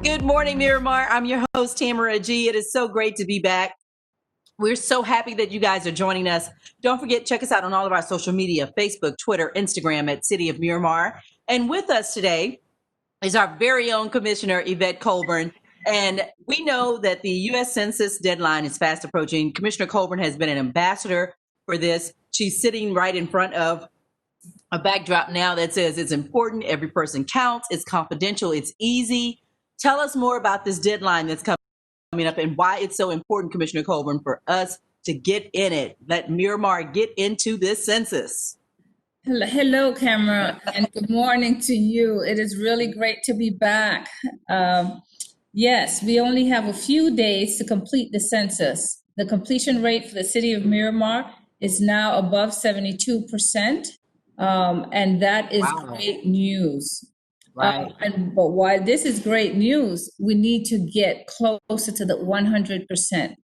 Good morning, Miramar. I'm your host, Tamara G. It is so great to be back. We're so happy that you guys are joining us. Don't forget, check us out on all of our social media, Facebook, Twitter, Instagram at City of Miramar. And with us today is our very own Commissioner, Yvette Colbourne. And we know that the U.S. Census deadline is fast approaching. Commissioner Colbourne has been an ambassador for this. She's sitting right in front of a backdrop now that says it's important, every person counts, it's confidential, it's easy. Tell us more about this deadline that's coming up and why it's so important, Commissioner Colbourne, for us to get in it. Let Miramar get into this census. Hello, Camera, and good morning to you. It is really great to be back. Yes, we only have a few days to complete the census. The completion rate for the city of Miramar is now above 72%, and that is great news. Right. But while this is great news, we need to get closer to the 100%.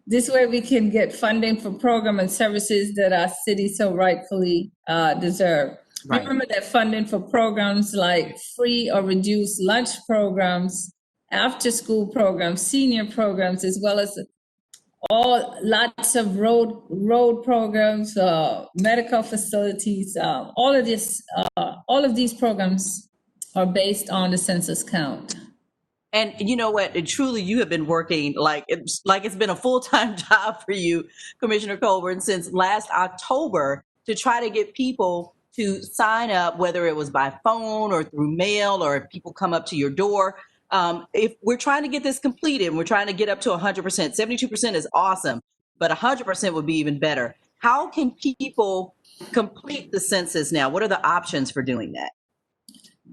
This way we can get funding for program and services that our city so rightfully deserve. Right. Remember that funding for programs like free or reduced lunch programs, after school programs, senior programs, as well as lots of road programs, medical facilities, all of these programs are based on the census count. And you know what? Truly, you have been working like it's been a full-time job for you, Commissioner Colbourne, since last October to try to get people to sign up, whether it was by phone or through mail, or if people come up to your door. If we're trying to get this completed, and we're trying to get up to 100%. 72% is awesome, but 100% would be even better. How can people complete the census now? What are the options for doing that?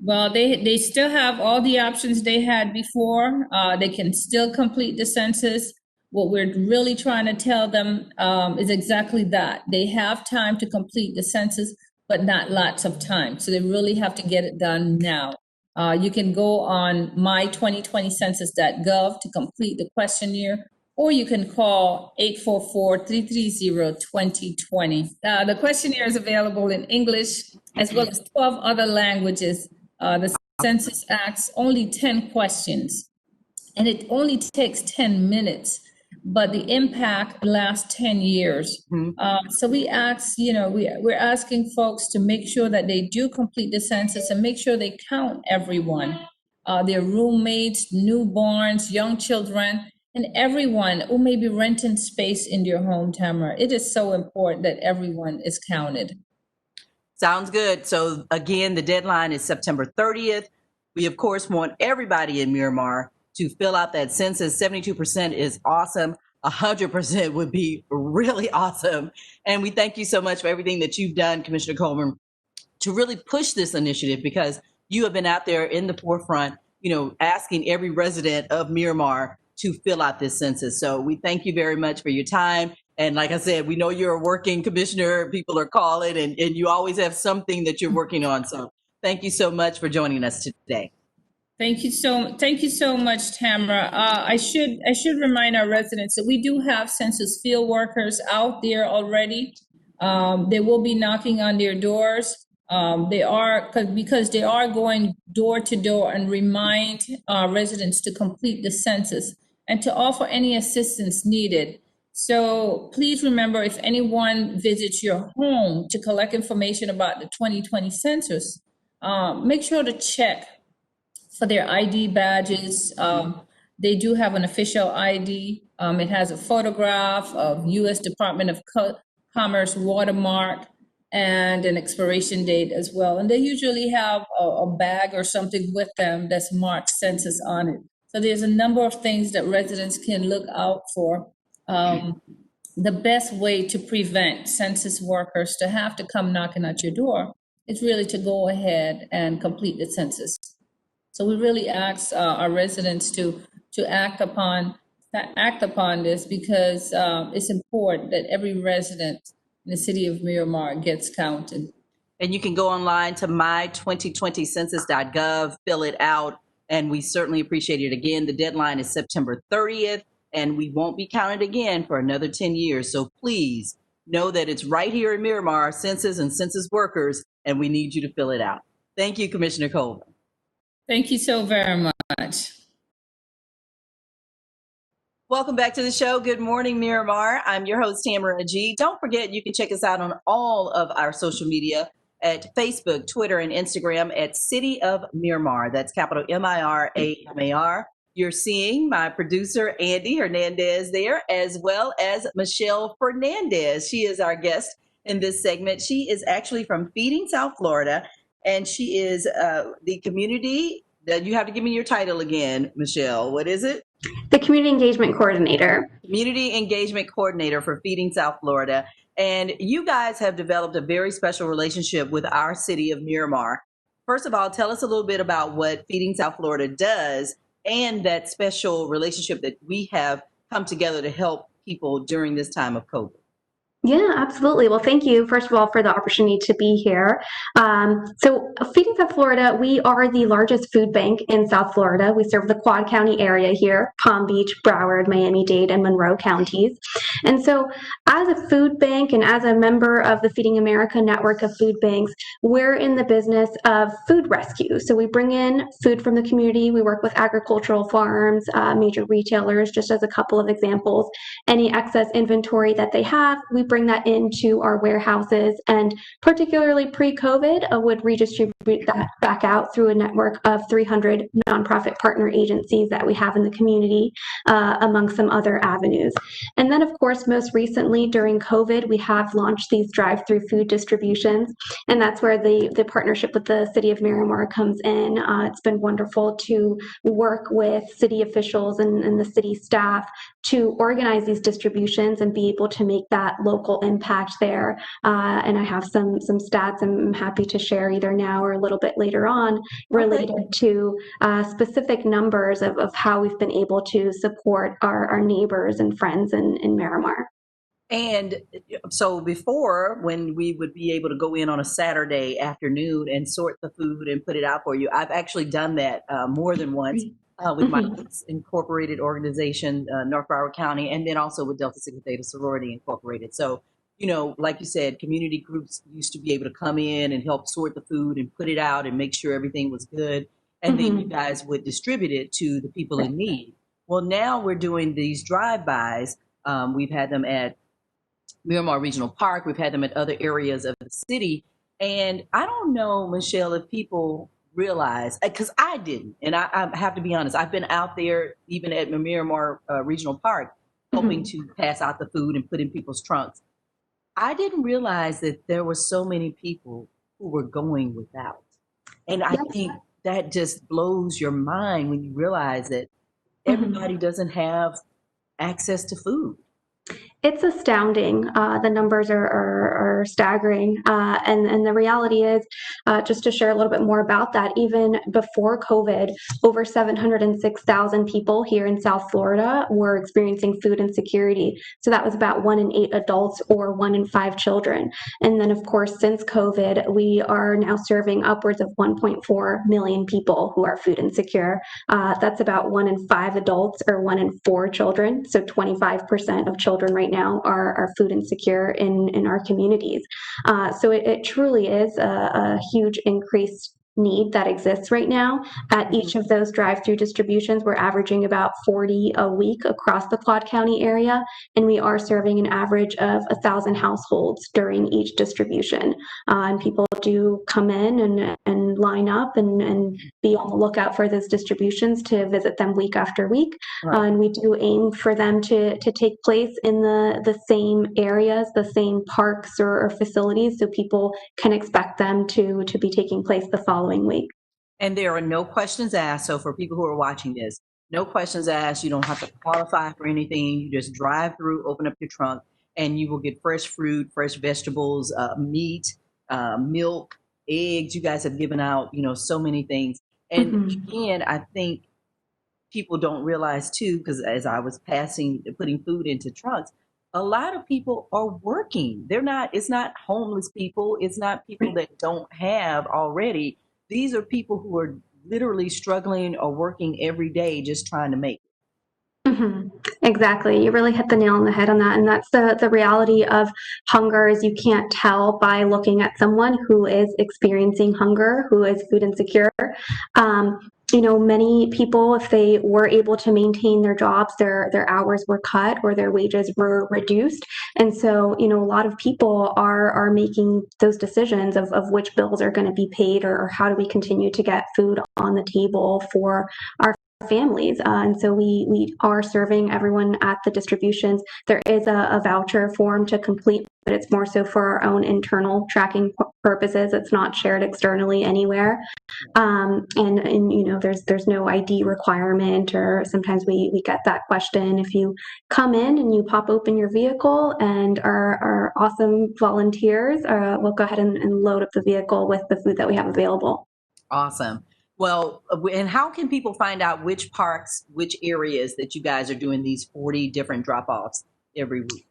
Well, they still have all the options they had before. They can still complete the census. What we're really trying to tell them is exactly that. They have time to complete the census, but not lots of time. So they really have to get it done now. You can go on my2020census.gov to complete the questionnaire, or you can call 844-330-2020. The questionnaire is available in English as well as 12 other languages. The census asks only 10 questions, and it only takes 10 minutes, but the impact lasts 10 years. So we ask, we're asking folks to make sure that they do complete the census and make sure they count everyone, their roommates, newborns, young children, and everyone who may be renting space in your home, Tamara. It is so important that everyone is counted. Sounds good. So again, the deadline is September 30th. We, of course, want everybody in Miramar to fill out that census. 72% is awesome. 100% would be really awesome. And we thank you so much for everything that you've done, Commissioner Colbourne, to really push this initiative, because you have been out there in the forefront, asking every resident of Miramar to fill out this census. So we thank you very much for your time. And like I said, we know you're a working commissioner. People are calling, and you always have something that you're working on. So thank you so much for joining us today. Thank you so much, Tamara. I should remind our residents that we do have census field workers out there already. They will be knocking on their doors. Because they are going door to door and remind residents to complete the census and to offer any assistance needed. So please remember, if anyone visits your home to collect information about the 2020 census, make sure to check for their ID badges. They do have an official ID. It has a photograph of U.S. Department of Commerce watermark and an expiration date as well. And they usually have a bag or something with them that's marked census on it. So there's a number of things that residents can look out for. The best way to prevent census workers to have to come knocking at your door is really to go ahead and complete the census. So we really ask our residents to act upon this, because it's important that every resident in the city of Miramar gets counted. And you can go online to my2020census.gov, fill it out, and we certainly appreciate it. Again, the deadline is September 30th, and we won't be counted again for another 10 years. So please know that it's right here in Miramar, census and census workers, and we need you to fill it out. Thank you, Commissioner Colbourne. Thank you so very much. Welcome back to the show. Good morning, Miramar. I'm your host, Tamara G. Don't forget, you can check us out on all of our social media at Facebook, Twitter, and Instagram at City of Miramar. That's capital MIRAMAR. You're seeing my producer, Andy Hernandez, there, as well as Michelle Fernandez. She is our guest in this segment. She is actually from Feeding South Florida, and she is the community. You have to give me your title again, Michelle. What is it? The Community Engagement Coordinator. Community Engagement Coordinator for Feeding South Florida. And you guys have developed a very special relationship with our city of Miramar. First of all, tell us a little bit about what Feeding South Florida does and that special relationship that we have come together to help people during this time of COVID. Yeah, absolutely. Well, thank you, first of all, for the opportunity to be here. So Feeding South Florida, we are the largest food bank in South Florida. We serve the Quad County area here, Palm Beach, Broward, Miami-Dade, and Monroe counties. And so as a food bank and as a member of the Feeding America network of food banks, we're in the business of food rescue. So we bring in food from the community. We work with agricultural farms, major retailers, just as a couple of examples. Any excess inventory that they have, we bring that into our warehouses, and particularly pre-COVID, would redistribute that back out through a network of 300 nonprofit partner agencies that we have in the community, among some other avenues. And then, of course, most recently during COVID, we have launched these drive-through food distributions, and that's where the partnership with the City of Miramar comes in. It's been wonderful to work with city officials and the city staff to organize these distributions and be able to make that local impact there. And I have some stats I'm happy to share either now or a little bit later on related to specific numbers of how we've been able to support our neighbors and friends in Miramar. And so before, when we would be able to go in on a Saturday afternoon and sort the food and put it out for you, I've actually done that more than once. With my incorporated organization, North Broward County, and then also with Delta Sigma Theta Sorority Incorporated. So, you know, like you said, community groups used to be able to come in and help sort the food and put it out and make sure everything was good. And then you guys would distribute it to the people in need. Well, now we're doing these drive-bys. We've had them at Miramar Regional Park. We've had them at other areas of the city. And I don't know, Michelle, if people realize, because I didn't, and I have to be honest, I've been out there even at Miramar Regional Park helping to pass out the food and put in people's trunks. I didn't realize that there were so many people who were going without. And I think that just blows your mind when you realize that everybody doesn't have access to food. It's astounding. The numbers are staggering. And the reality is, just to share a little bit more about that, even before COVID, over 706,000 people here in South Florida were experiencing food insecurity. So that was about 1 in 8 adults or 1 in 5 children. And then, of course, since COVID, we are now serving upwards of 1.4 million people who are food insecure. That's about 1 in 5 adults or 1 in 4 children. So 25% of children right now are food insecure in our communities. So it truly is a huge increase need that exists right now. At each of those drive-through distributions, we're averaging about 40 a week across the Quad County area, and we are serving an average of 1,000 households during each distribution. And people do come in and line up and be on the lookout for those distributions to visit them week after week. And we do aim for them to take place in the same areas, the same parks or facilities, so people can expect them to be taking place the following week. And there are no questions asked. So for people who are watching this, no questions asked. You don't have to qualify for anything. You just drive through, open up your trunk, and you will get fresh fruit, fresh vegetables, meat, milk, eggs. You guys have given out, you know, so many things. And again, I think people don't realize too, because as I was putting food into trunks, a lot of people are working. It's not homeless people. It's not people that don't have already. These are people who are literally struggling or working every day just trying to make it. Exactly. You really hit the nail on the head on that. And that's the reality of hunger, is you can't tell by looking at someone who is experiencing hunger, who is food insecure. Many people, if they were able to maintain their jobs, their hours were cut or their wages were reduced. And so, a lot of people are making those decisions of which bills are going to be paid, or how do we continue to get food on the table for our families. And so we are serving everyone at the distributions. There is a voucher form to complete, but it's more so for our own internal tracking purposes. It's not shared externally anywhere. And there's no ID requirement, or sometimes we get that question. If you come in and you pop open your vehicle, and our awesome volunteers will go ahead and load up the vehicle with the food that we have available. Awesome. Well, and how can people find out which parks, which areas that you guys are doing these 40 different drop-offs every week?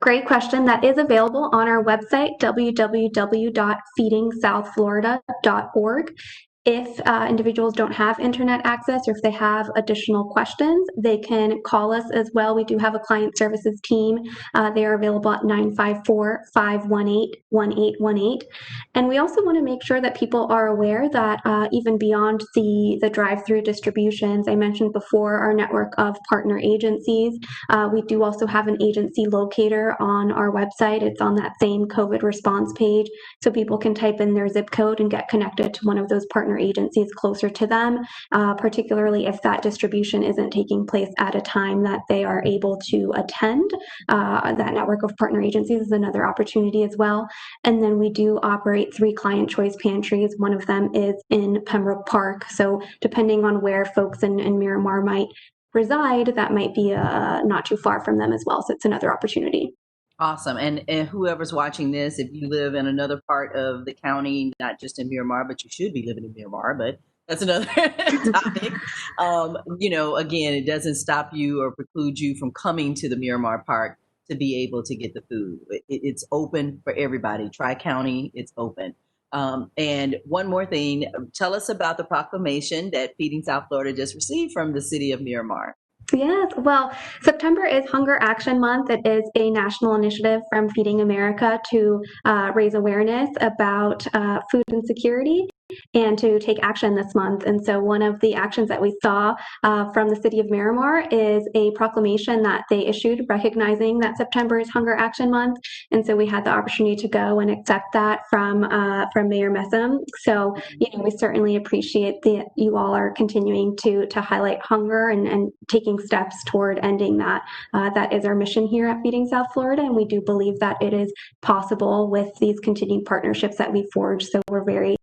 Great question. That is available on our website, www.feedingsouthflorida.org. If individuals don't have internet access, or if they have additional questions, they can call us as well. We do have a client services team. They are available at 954-518-1818. And we also want to make sure that people are aware that even beyond the drive-through distributions, I mentioned before our network of partner agencies, we do also have an agency locator on our website. It's on that same COVID response page, so people can type in their zip code and get connected to one of those partner agencies closer to them, particularly if that distribution isn't taking place at a time that they are able to attend. That network of partner agencies is another opportunity as well. And then we do operate 3 client choice pantries. One of them is in Pembroke Park. So depending on where folks in Miramar might reside, that might be not too far from them as well. So it's another opportunity. Awesome. And whoever's watching this, if you live in another part of the county, not just in Miramar, but you should be living in Miramar, but that's another topic. Again, it doesn't stop you or preclude you from coming to the Miramar Park to be able to get the food. It's open for everybody. Tri-County, it's open. And one more thing, tell us about the proclamation that Feeding South Florida just received from the City of Miramar. Yes, well, September is Hunger Action Month. It is a national initiative from Feeding America to raise awareness about food insecurity and to take action this month. And so one of the actions that we saw from the City of Miramar is a proclamation that they issued recognizing that September is Hunger Action Month. And so we had the opportunity to go and accept that from Mayor Messam. So, we certainly appreciate that you all are continuing to highlight hunger and taking steps toward ending that. That is our mission here at Feeding South Florida, and we do believe that it is possible with these continued partnerships that we forge. So we're very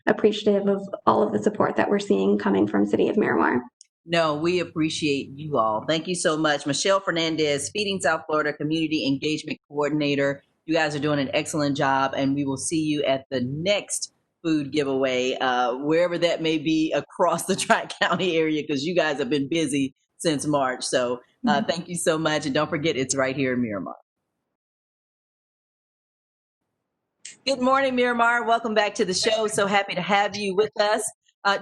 appreciative of all of the support that we're seeing coming from City of Miramar. No, we appreciate you all. Thank you so much. Michelle Fernandez, Feeding South Florida Community Engagement Coordinator. You guys are doing an excellent job, and we will see you at the next food giveaway, wherever that may be across the Tri-County area, because you guys have been busy since March. So thank you so much. And don't forget, it's right here in Miramar. Good morning, Miramar. Welcome back to the show. So happy to have you with us.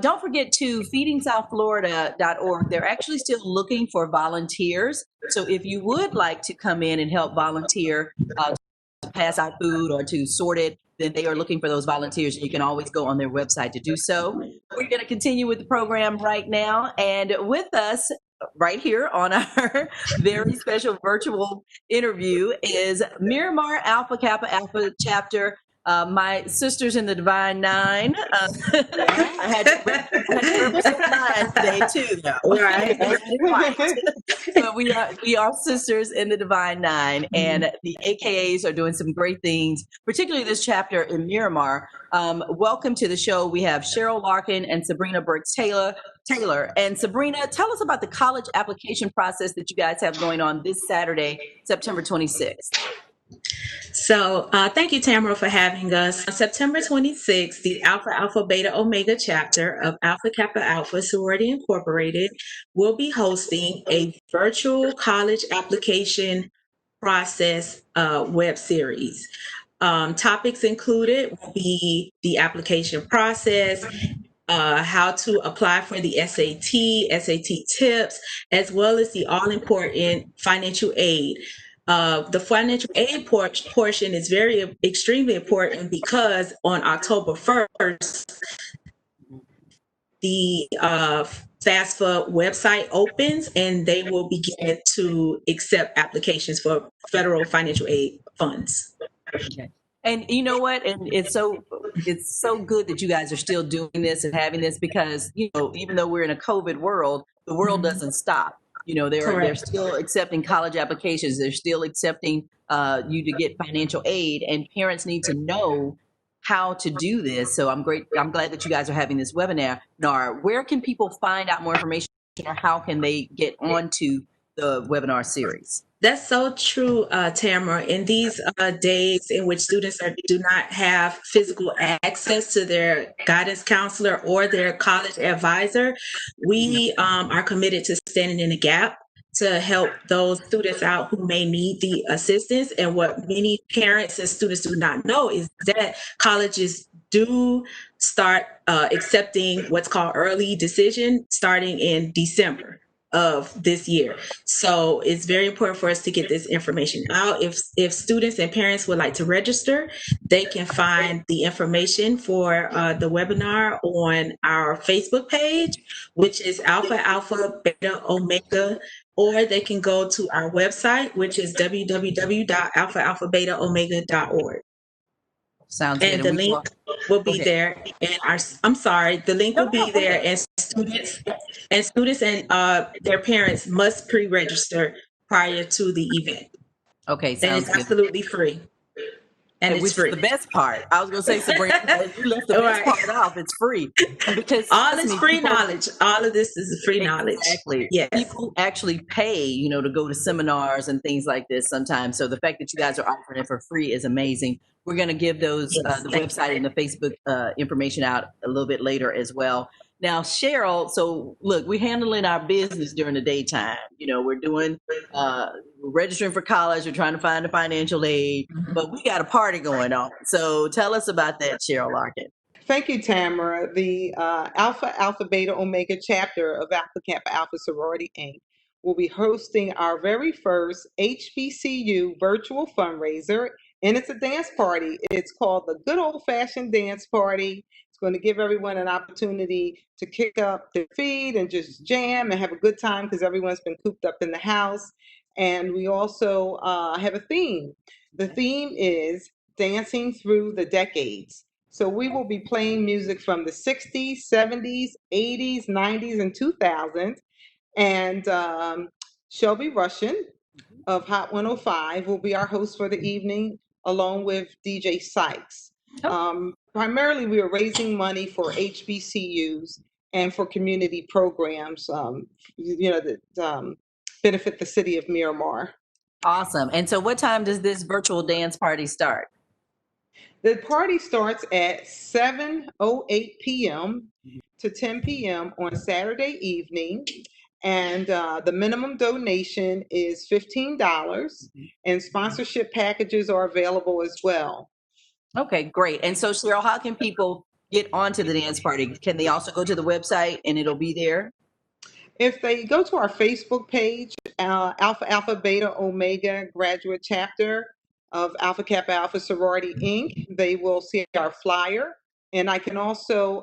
Don't forget to feedingsouthflorida.org. They're actually still looking for volunteers. So if you would like to come in and help volunteer to pass out food or to sort it, then they are looking for those volunteers. You can always go on their website to do so. We're going to continue with the program right now. And with us right here on our very special virtual interview is Miramar Alpha Kappa Alpha Chapter. My sisters in the Divine Nine. I had to represent mine today too, though. Right. So we are sisters in the Divine Nine, and the AKAs are doing some great things, particularly this chapter in Miramar. Welcome to the show. We have CHERYL, LARKIN, and SEBRINA BURKES-TAYLOR. And SEBRINA, tell us about the college application process that you guys have going on this Saturday, September 26th. So thank you, Tamara, for having us. On September 26th, the Alpha Alpha Beta Omega chapter of Alpha Kappa Alpha Sorority Incorporated will be hosting a virtual college application process web series. Topics included will be the application process, how to apply for the SAT tips, as well as the all-important financial aid. The financial aid portion is extremely important because on October 1st, the FAFSA website opens, and they will begin to accept applications for federal financial aid funds. Okay. And you know what? And it's so good that you guys are still doing this and having this, because even though we're in a COVID world, the world doesn't stop. They're still accepting college applications. They're still accepting you to get financial aid, and parents need to know how to do this. So I'm glad that you guys are having this webinar. Where can people find out more information, or how can they get onto the webinar series? That's so true, Tamara. In these days in which students do not have physical access to their guidance counselor or their college advisor, we are committed to standing in the gap to help those students out who may need the assistance. And what many parents and students do not know is that colleges do start accepting what's called early decision starting in December of this year. So it's very important for us to get this information out. If students and parents would like to register, they can find the information for the webinar on our Facebook page, which is Alpha Alpha Beta Omega, or they can go to our website, which is www.alphaalphabetaomega.org. Sounds good. And the link will be there. And the link will be there. And students and their parents must pre-register prior to the event. Okay, sounds and it's good. absolutely free. And it's free. The best part. I was going to say, Sabrina, you left the best part off. It's free. Because all is free knowledge. All of this is free knowledge. Exactly. Yes. People actually pay, to go to seminars and things like this sometimes. So the fact that you guys are offering it for free is amazing. We're going to give those the website and the Facebook information out a little bit later as well. Now, Cheryl, so look, we're handling our business during the daytime. We're doing, we're registering for college. We're trying to find a financial aid, but we got a party going on. So tell us about that, Cheryl Larkin. Thank you, Tamara. The Alpha Alpha Beta Omega chapter of Alpha Kappa Alpha Sorority Inc. will be hosting our very first HBCU virtual fundraiser, and it's a dance party. It's called the Good Old Fashioned Dance Party. It's going to give everyone an opportunity to kick up their feet and just jam and have a good time, because everyone's been cooped up in the house. And we also have a theme. The theme is Dancing Through the Decades. So we will be playing music from the 60s, 70s, 80s, 90s, and 2000s. And Shelby Russian of Hot 105 will be our host for the evening, along with DJ Sykes. Primarily, we are raising money for HBCUs and for community programs, that benefit the city of Miramar. Awesome. And so what time does this virtual dance party start? The party starts at 7:08 p.m. to 10 p.m. on Saturday evening. And the minimum donation is $15, and sponsorship packages are available as well. Okay, great. And so, Cheryl, how can people get onto the dance party? Can they also go to the website and it'll be there? If they go to our Facebook page, Alpha Alpha Beta Omega Graduate Chapter of Alpha Kappa Alpha Sorority Inc., they will see our flyer. And I can also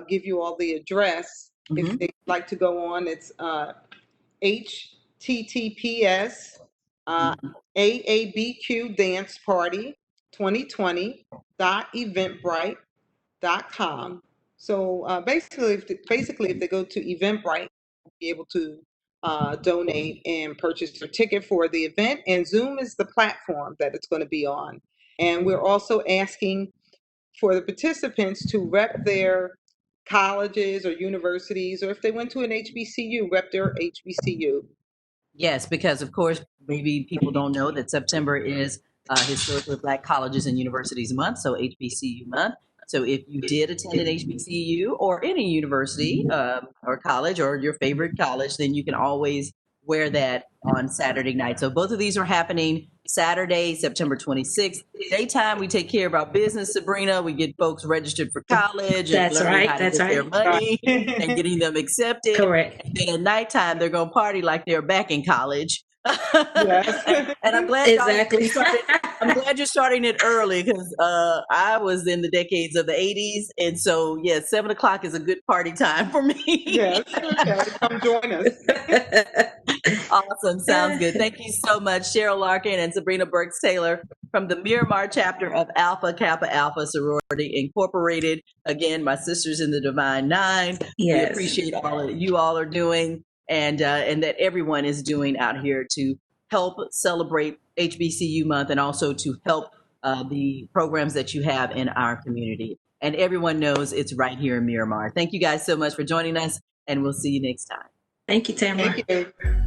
give you all the address if they'd like to go on. It's https AABQ Dance Party 2020.eventbrite.com. So basically, if they go to Eventbrite, they'll be able to donate and purchase their ticket for the event. And Zoom is the platform that it's going to be on. And we're also asking for the participants to rep their colleges or universities, or if they went to an HBCU, rep their HBCU. Yes, because of course, maybe people don't know that September is Historically Black Colleges and Universities Month, so HBCU month. So if you did attend an HBCU or any university or college or your favorite college, then you can always wear that on Saturday night. So both of these are happening Saturday, September 26th. Daytime, we take care of our business, Sabrina. We get folks registered for college and learning how to get their money and getting them accepted. Correct. And then at nighttime, they're going to party like they're back in college Yes. And I'm glad Exactly. I'm glad you're starting it early because I was in the decades of the 80s. And so, yeah, 7 o'clock is a good party time for me. Yes. Okay. Come join us. Awesome. Sounds good. Thank you so much, Cheryl Larkin and Sabrina BURKES-TAYLOR from the Miramar chapter of Alpha Kappa Alpha Sorority Incorporated. Again, my sisters in the Divine Nine. We Yes. appreciate all that you all are doing and that everyone is doing out here to help celebrate HBCU month and also to help the programs that you have in our community. And everyone knows it's right here in Miramar. Thank you guys so much for joining us, and we'll see you next time. Thank you, Tamara. Thank you.